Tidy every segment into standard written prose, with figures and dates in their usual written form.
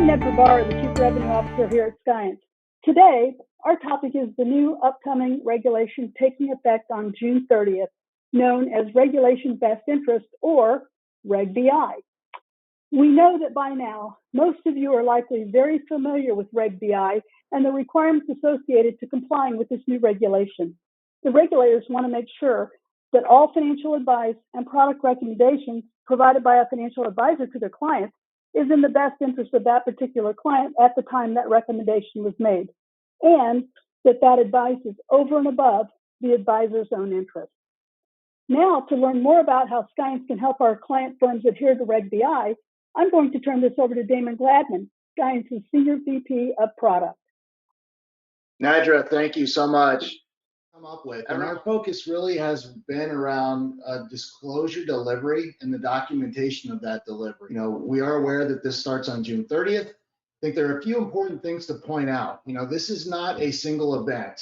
the Chief Revenue Officer here at Skience. Today, our topic is the new upcoming regulation taking effect on June 30th, known as Regulation Best Interest, or Reg BI. We know that by now, most of you are likely very familiar with Reg BI and the requirements associated to complying with this new regulation. The regulators want to make sure that all financial advice and product recommendations provided by a financial advisor to their clients is in the best interest of that particular client at the time that recommendation was made, and that advice is over and above the advisor's own interest. Now, to learn more about how Skience can help our client firms adhere to Reg BI, I'm going to turn this over to Damon Gladman, Skience's Senior VP of Product. Nadra, thank you so much. Come up with, and our focus really has been around disclosure delivery and the documentation of that delivery. We are aware that this starts on June 30th. I think there are a few important things to point out. This is not a single event.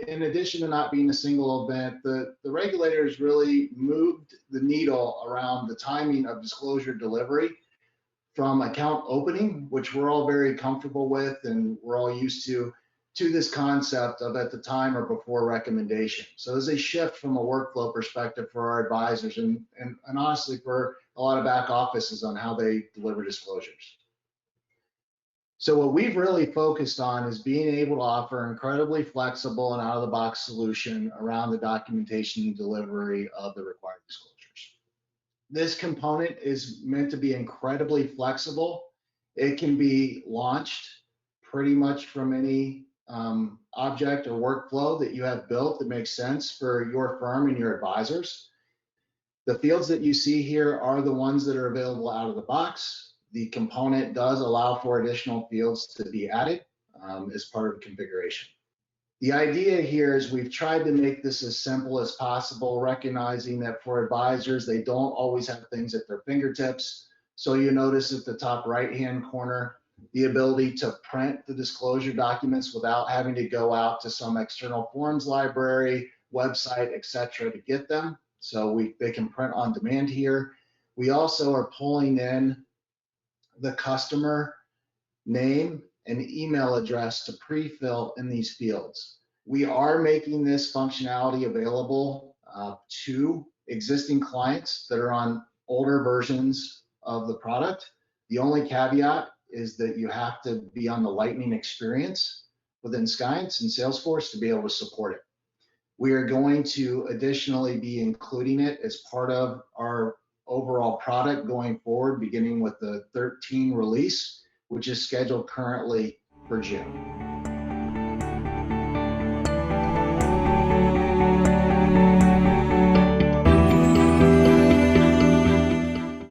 In addition to not being a single event, the regulators really moved the needle around the timing of disclosure delivery from account opening, which we're all very comfortable with and we're all used to this concept of at the time or before recommendation. So there's a shift from a workflow perspective for our advisors and honestly for a lot of back offices on how they deliver disclosures. So what we've really focused on is being able to offer an incredibly flexible and out-of-the-box solution around the documentation and delivery of the required disclosures. This component is meant to be incredibly flexible. It can be launched pretty much from any object or workflow that you have built that makes sense for your firm and your advisors. The fields that you see here are the ones that are available out of the box. The component does allow for additional fields to be added as part of the configuration. The idea here is we've tried to make this as simple as possible, recognizing that for advisors, they don't always have things at their fingertips. So you notice at the top right-hand corner, the ability to print the disclosure documents without having to go out to some external forms library, website, etc. to get them. So they can print on demand here. We also are pulling in the customer name and email address to pre-fill in these fields. We are making this functionality available to existing clients that are on older versions of the product. The only caveat is that you have to be on the Lightning experience within Skience and Salesforce to be able to support it. We are going to additionally be including it as part of our overall product going forward, beginning with the 13 release, which is scheduled currently for June.